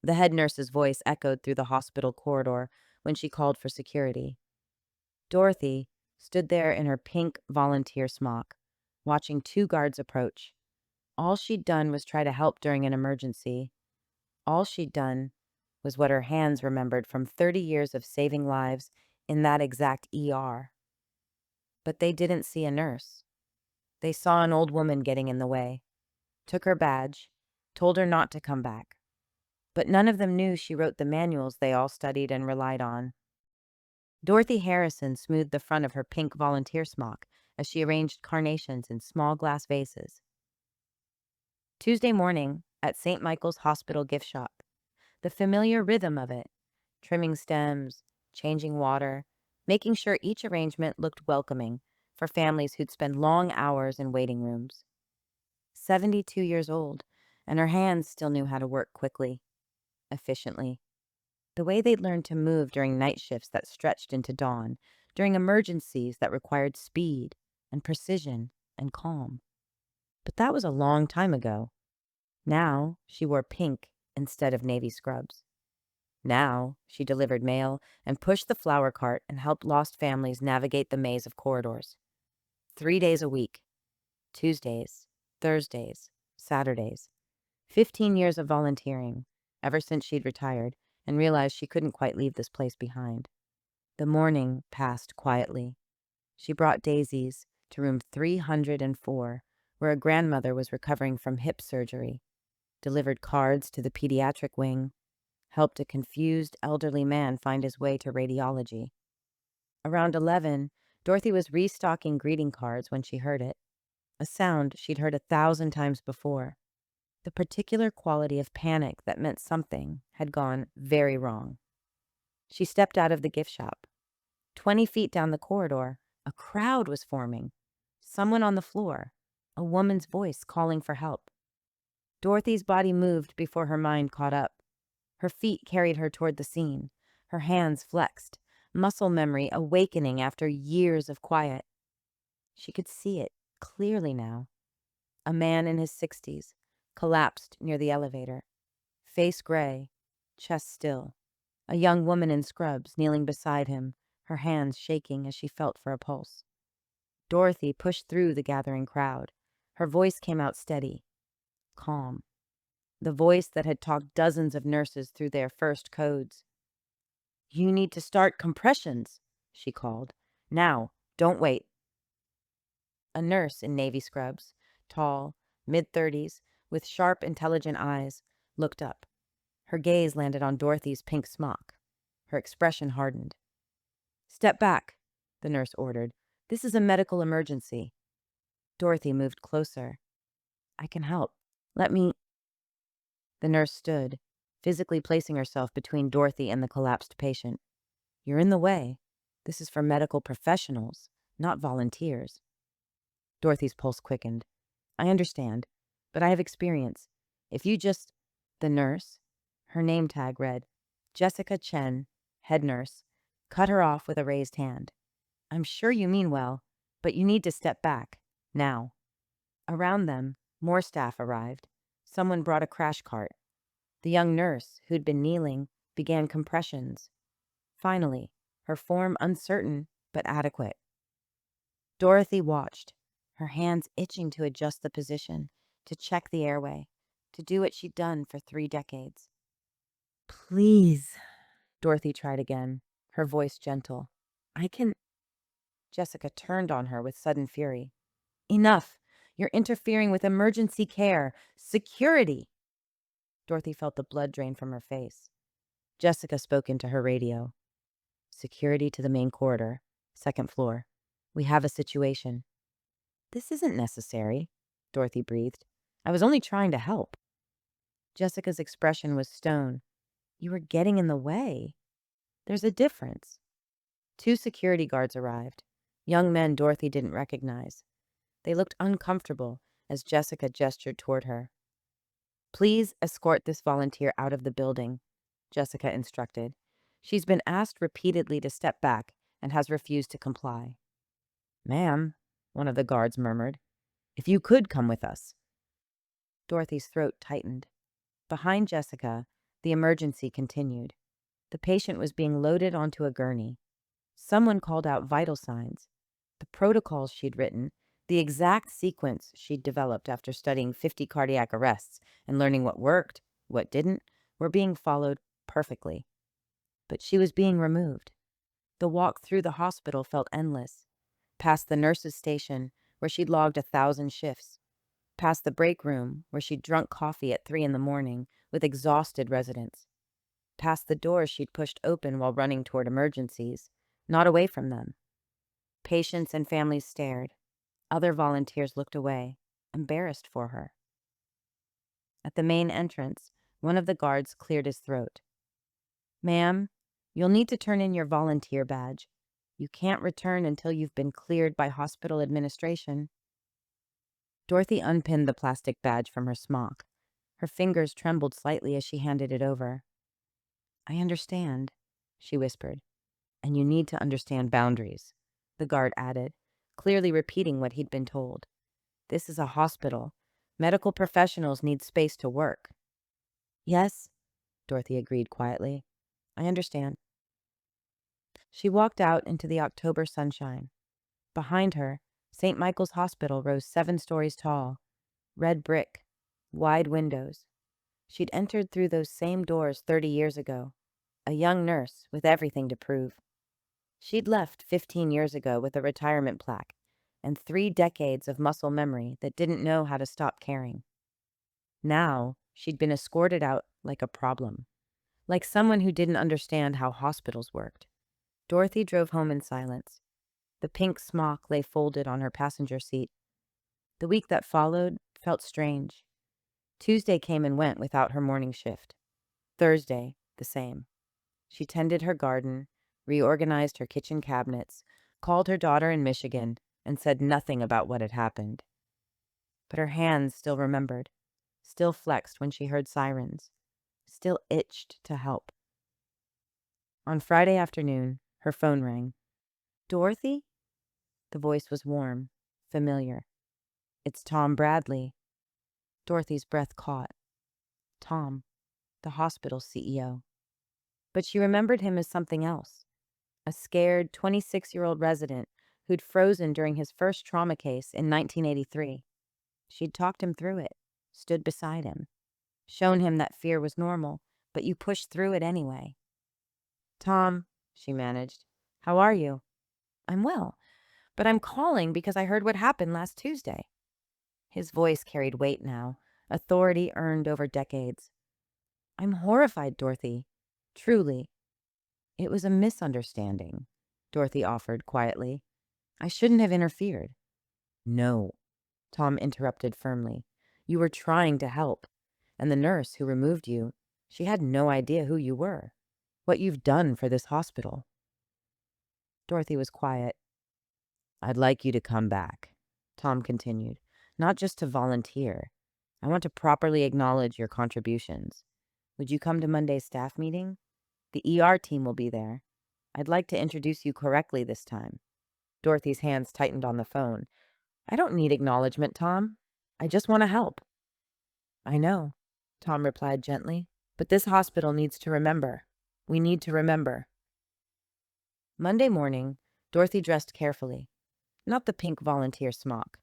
The head nurse's voice echoed through the hospital corridor when she called for security. Dorothy stood there in her pink volunteer smock, watching two guards approach. All she'd done was try to help during an emergency. All she'd done was what her hands remembered from 30 years of saving lives in that exact ER. But they didn't see a nurse. They saw an old woman getting in the way, took her badge, told her not to come back. But none of them knew she wrote the manuals they all studied and relied on. Dorothy Harrison smoothed the front of her pink volunteer smock as she arranged carnations in small glass vases. Tuesday morning at St. Michael's Hospital gift shop. The familiar rhythm of it, trimming stems, changing water, making sure each arrangement looked welcoming for families who'd spend long hours in waiting rooms. 72 years old, and her hands still knew how to work quickly, efficiently. The way they'd learned to move during night shifts that stretched into dawn, during emergencies that required speed and precision and calm. But that was a long time ago. Now she wore pink instead of navy scrubs. Now she delivered mail and pushed the flower cart and helped lost families navigate the maze of corridors. 3 days a week, Tuesdays, Thursdays, Saturdays. 15 years of volunteering, ever since she'd retired and realized she couldn't quite leave this place behind. The morning passed quietly. She brought daisies to room 304, where a grandmother was recovering from hip surgery, delivered cards to the pediatric wing, helped a confused elderly man find his way to radiology. Around 11, Dorothy was restocking greeting cards when she heard it, a sound she'd heard 1,000 times before. The particular quality of panic that meant something had gone very wrong. She stepped out of the gift shop. 20 feet down the corridor, a crowd was forming. Someone on the floor, a woman's voice calling for help. Dorothy's body moved before her mind caught up. Her feet carried her toward the scene, her hands flexed, muscle memory awakening after years of quiet. She could see it clearly now. A man in his 60s, collapsed near the elevator, face gray, chest still. A young woman in scrubs kneeling beside him, her hands shaking as she felt for a pulse. Dorothy pushed through the gathering crowd. Her voice came out steady, calm. The voice that had talked dozens of nurses through their first codes. "You need to start compressions," she called. "Now, don't wait." A nurse in navy scrubs, tall, mid-30s, with sharp, intelligent eyes, looked up. Her gaze landed on Dorothy's pink smock. Her expression hardened. "Step back," the nurse ordered. "This is a medical emergency." Dorothy moved closer. "I can help. Let me—" The nurse stood, physically placing herself between Dorothy and the collapsed patient. "You're in the way. This is for medical professionals, not volunteers." Dorothy's pulse quickened. "I understand, but I have experience. If you just—" The nurse, her name tag read, Jessica Chen, head nurse, cut her off with a raised hand. "I'm sure you mean well, but you need to step back. Now." Around them, more staff arrived. Someone brought a crash cart. The young nurse, who'd been kneeling, began compressions. Finally, her form uncertain but adequate. Dorothy watched, her hands itching to adjust the position, to check the airway, to do what she'd done for 3 decades. "Please," Dorothy tried again, her voice gentle. "I can—" Jessica turned on her with sudden fury. "Enough! You're interfering with emergency care. Security!" Dorothy felt the blood drain from her face. Jessica spoke into her radio. "Security to the main corridor, second floor. We have a situation." "This isn't necessary," Dorothy breathed. "I was only trying to help." Jessica's expression was stone. "You were getting in the way. There's a difference." 2 security guards arrived, young men Dorothy didn't recognize. They looked uncomfortable as Jessica gestured toward her. "Please escort this volunteer out of the building," Jessica instructed. "She's been asked repeatedly to step back and has refused to comply." "Ma'am," one of the guards murmured, "if you could come with us." Dorothy's throat tightened. Behind Jessica, The emergency continued. The patient was being loaded onto a gurney. Someone called out vital signs. The protocols she'd written, the exact sequence she'd developed after studying 50 cardiac arrests and learning what worked, what didn't, were being followed perfectly. But she was being removed. The walk through the hospital felt endless. Past the nurse's station, where she'd logged 1,000 shifts. Past the break room, where she'd drunk coffee at 3 in the morning with exhausted residents. Past the doors she'd pushed open while running toward emergencies, not away from them. Patients and families stared. Other volunteers looked away, embarrassed for her. At the main entrance, one of the guards cleared his throat. "Ma'am, you'll need to turn in your volunteer badge. You can't return until you've been cleared by hospital administration." Dorothy unpinned the plastic badge from her smock. Her fingers trembled slightly as she handed it over. "I understand," she whispered. "And you need to understand boundaries," the guard added, clearly repeating what he'd been told. "This is a hospital. Medical professionals need space to work." "Yes," Dorothy agreed quietly. "I understand." She walked out into the October sunshine. Behind her, St. Michael's Hospital rose 7 stories tall, red brick, wide windows. She'd entered through those same doors 30 years ago, a young nurse with everything to prove. She'd left 15 years ago with a retirement plaque and 3 decades of muscle memory that didn't know how to stop caring. Now, she'd been escorted out like a problem, like someone who didn't understand how hospitals worked. Dorothy drove home in silence. The pink smock lay folded on her passenger seat. The week that followed felt strange. Tuesday came and went without her morning shift. Thursday, the same. She tended her garden, reorganized her kitchen cabinets, called her daughter in Michigan, and said nothing about what had happened. But her hands still remembered, still flexed when she heard sirens, still itched to help. On Friday afternoon, her phone rang. "Dorothy?" The voice was warm, familiar. "It's Tom Bradley." Dorothy's breath caught. Tom, the hospital CEO. But she remembered him as something else. A scared 26-year-old resident who'd frozen during his first trauma case in 1983. She'd talked him through it, stood beside him, shown him that fear was normal, but you pushed through it anyway. "Tom," she managed, "how are you?" "I'm well, but I'm calling because I heard what happened last Tuesday." His voice carried weight now, authority earned over decades. "I'm horrified, Dorothy. Truly." "It was a misunderstanding," Dorothy offered quietly. "I shouldn't have interfered." "No," Tom interrupted firmly. "You were trying to help. And the nurse who removed you, she had no idea who you were, what you've done for this hospital." Dorothy was quiet. "I'd like you to come back," Tom continued. "Not just to volunteer. I want to properly acknowledge your contributions. Would you come to Monday's staff meeting? The ER team will be there. I'd like to introduce you correctly this time." Dorothy's hands tightened on the phone. "I don't need acknowledgement, Tom. I just want to help." "I know," Tom replied gently. "But this hospital needs to remember. We need to remember." Monday morning, Dorothy dressed carefully. Not the pink volunteer smock.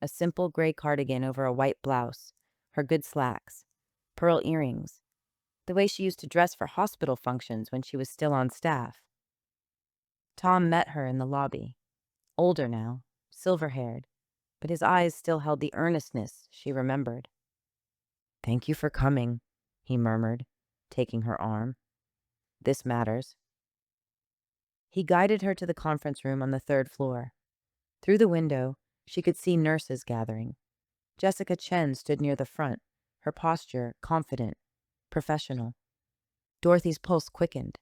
A simple gray cardigan over a white blouse, her good slacks, pearl earrings, the way she used to dress for hospital functions when she was still on staff. Tom met her in the lobby. Older now, silver-haired, but his eyes still held the earnestness she remembered. "Thank you for coming," he murmured, taking her arm. "This matters." He guided her to the conference room on the 3rd floor. Through the window, she could see nurses gathering. Jessica Chen stood near the front, her posture confident, professional. Dorothy's pulse quickened.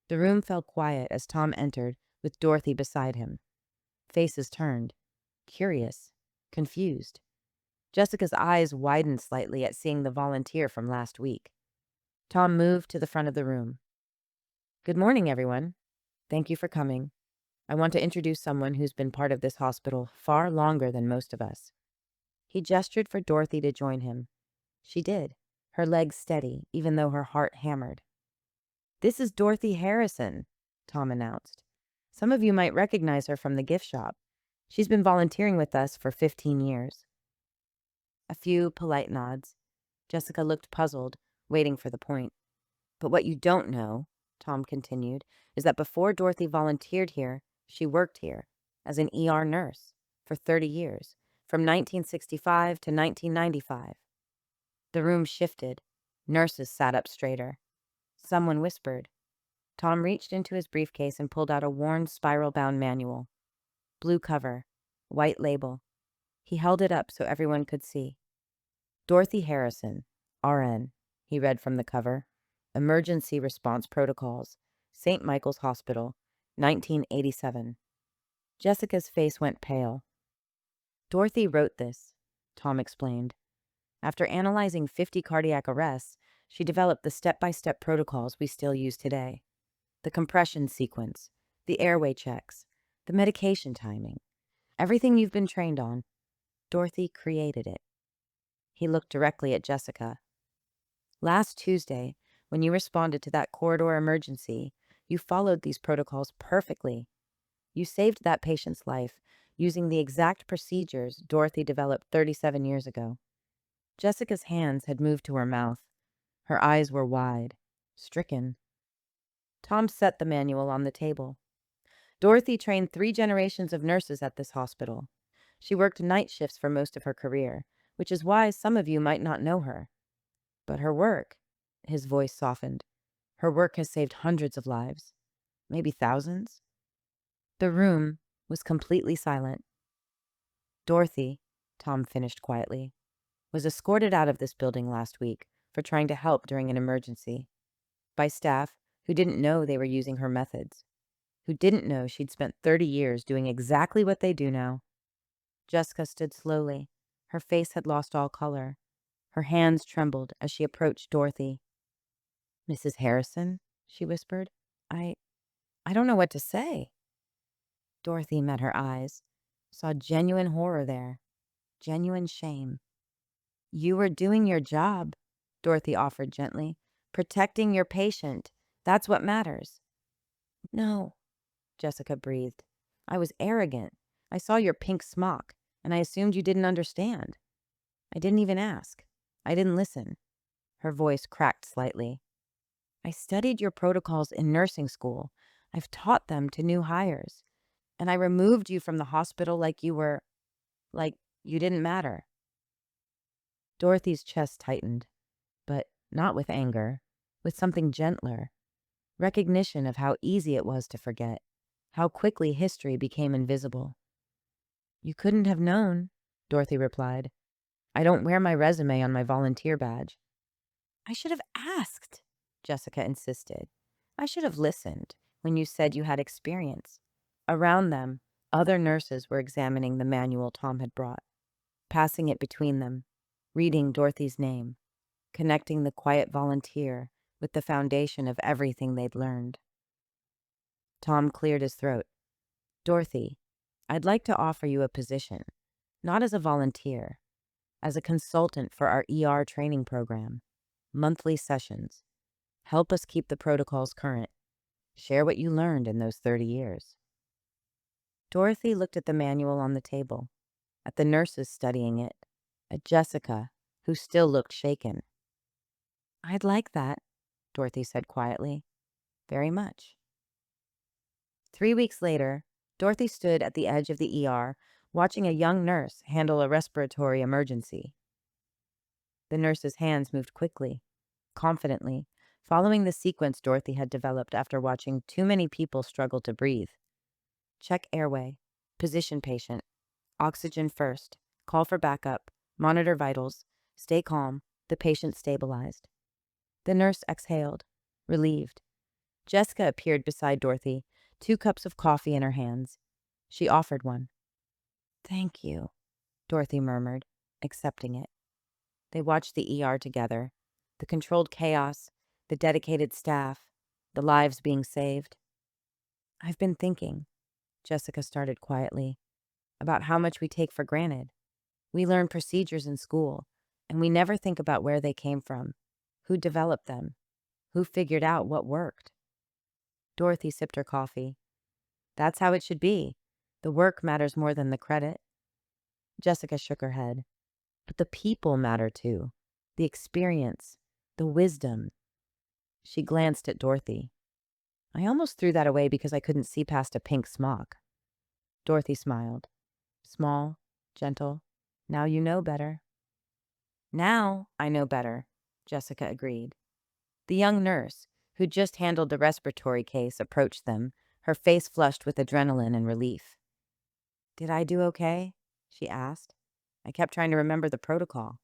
The room fell quiet as Tom entered, with Dorothy beside him. Faces turned, curious, confused. Jessica's eyes widened slightly at seeing the volunteer from last week. Tom moved to the front of the room. "Good morning, everyone. Thank you for coming. I want to introduce someone who's been part of this hospital far longer than most of us." He gestured for Dorothy to join him. She did, her legs steady, even though her heart hammered. "This is Dorothy Harrison," Tom announced. "Some of you might recognize her from the gift shop. She's been volunteering with us for 15 years. A few polite nods. Jessica looked puzzled, waiting for the point. "But what you don't know," Tom continued, "is that before Dorothy volunteered here, she worked here as an ER nurse for 30 years, from 1965 to 1995. The room shifted. Nurses sat up straighter. Someone whispered. Tom reached into his briefcase and pulled out a worn spiral-bound manual. Blue cover, white label. He held it up so everyone could see. "Dorothy Harrison, RN," he read from the cover. "Emergency Response Protocols, St. Michael's Hospital, 1987. Jessica's face went pale. "Dorothy wrote this," Tom explained. "After analyzing 50 cardiac arrests, she developed the step-by-step protocols we still use today. The compression sequence, the airway checks, the medication timing, everything you've been trained on. Dorothy created it." He looked directly at Jessica. "Last Tuesday, when you responded to that corridor emergency, you followed these protocols perfectly. You saved that patient's life using the exact procedures Dorothy developed 37 years ago." Jessica's hands had moved to her mouth. Her eyes were wide, stricken. Tom set the manual on the table. "Dorothy trained 3 generations of nurses at this hospital. She worked night shifts for most of her career, which is why some of you might not know her. But her work," his voice softened, "her work has saved hundreds of lives, maybe thousands." The room was completely silent. "Dorothy," Tom finished quietly, "was escorted out of this building last week for trying to help during an emergency by staff who didn't know they were using her methods, who didn't know she'd spent 30 years doing exactly what they do now." Jessica stood slowly. Her face had lost all color. Her hands trembled as she approached Dorothy. "Mrs. Harrison," she whispered, I don't know what to say." Dorothy met her eyes, saw genuine horror there, genuine shame. "You were doing your job," Dorothy offered gently. "Protecting your patient. That's what matters." "No," Jessica breathed. "I was arrogant. I saw your pink smock, and I assumed you didn't understand. I didn't even ask. I didn't listen." Her voice cracked slightly. "I studied your protocols in nursing school. I've taught them to new hires. And I removed you from the hospital like you didn't matter." Dorothy's chest tightened, but not with anger, with something gentler. Recognition of how easy it was to forget, how quickly history became invisible. "You couldn't have known," Dorothy replied. "I don't wear my resume on my volunteer badge." "I should have asked," Jessica insisted. "I should have listened when you said you had experience." Around them, other nurses were examining the manual Tom had brought, passing it between them, reading Dorothy's name, connecting the quiet volunteer with the foundation of everything they'd learned. Tom cleared his throat. "Dorothy, I'd like to offer you a position, not as a volunteer, as a consultant for our ER training program. Monthly sessions. Help us keep the protocols current. Share what you learned in those 30 years." Dorothy looked at the manual on the table, at the nurses studying it, at Jessica, who still looked shaken. "I'd like that," Dorothy said quietly. "Very much." 3 weeks later, Dorothy stood at the edge of the ER, watching a young nurse handle a respiratory emergency. The nurse's hands moved quickly, confidently, following the sequence Dorothy had developed after watching too many people struggle to breathe. Check airway, position patient, oxygen first, call for backup, monitor vitals, stay calm, the patient stabilized. The nurse exhaled, relieved. Jessica appeared beside Dorothy, 2 cups of coffee in her hands. She offered one. "Thank you," Dorothy murmured, accepting it. They watched the ER together, the controlled chaos, the dedicated staff, the lives being saved. "I've been thinking," Jessica started quietly, "about how much we take for granted. We learn procedures in school, and we never think about where they came from. Who developed them? Who figured out what worked? Dorothy sipped her coffee. That's how it should be. The work matters more than the credit. Jessica shook her head. But the people matter too. The experience, the wisdom. She glanced at Dorothy. I almost threw that away because I couldn't see past a pink smock. Dorothy smiled. Small, gentle. Now you know better. Now I know better, Jessica agreed. The young nurse, who'd just handled the respiratory case, approached them, her face flushed with adrenaline and relief. Did I do okay? She asked. I kept trying to remember the protocol.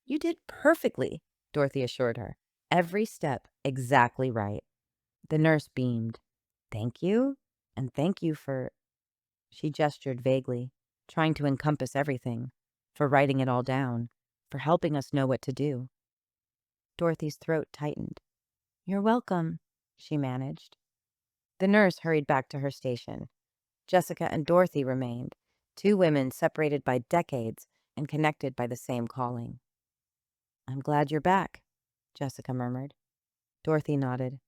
You did perfectly, Dorothy assured her. Every step exactly right. The nurse beamed. Thank you, and thank you for... She gestured vaguely, trying to encompass everything, for writing it all down, for helping us know what to do. Dorothy's throat tightened. You're welcome, she managed. The nurse hurried back to her station. Jessica and Dorothy remained, two women separated by decades and connected by the same calling. I'm glad you're back, Jessica murmured. Dorothy nodded.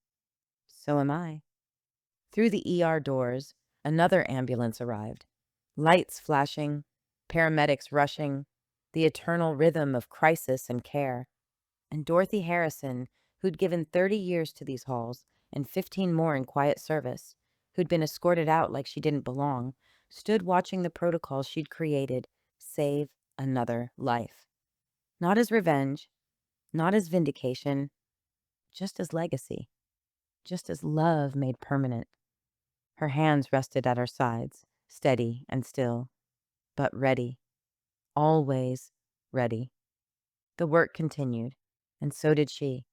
So am I. Through the ER doors, another ambulance arrived. Lights flashing, paramedics rushing, the eternal rhythm of crisis and care. And Dorothy Harrison, who'd given 30 years to these halls and 15 more in quiet service, who'd been escorted out like she didn't belong, stood watching the protocols she'd created save another life. Not as revenge, not as vindication, just as legacy, just as love made permanent. Her hands rested at her sides, steady and still, but ready, always ready. The work continued, and so did she.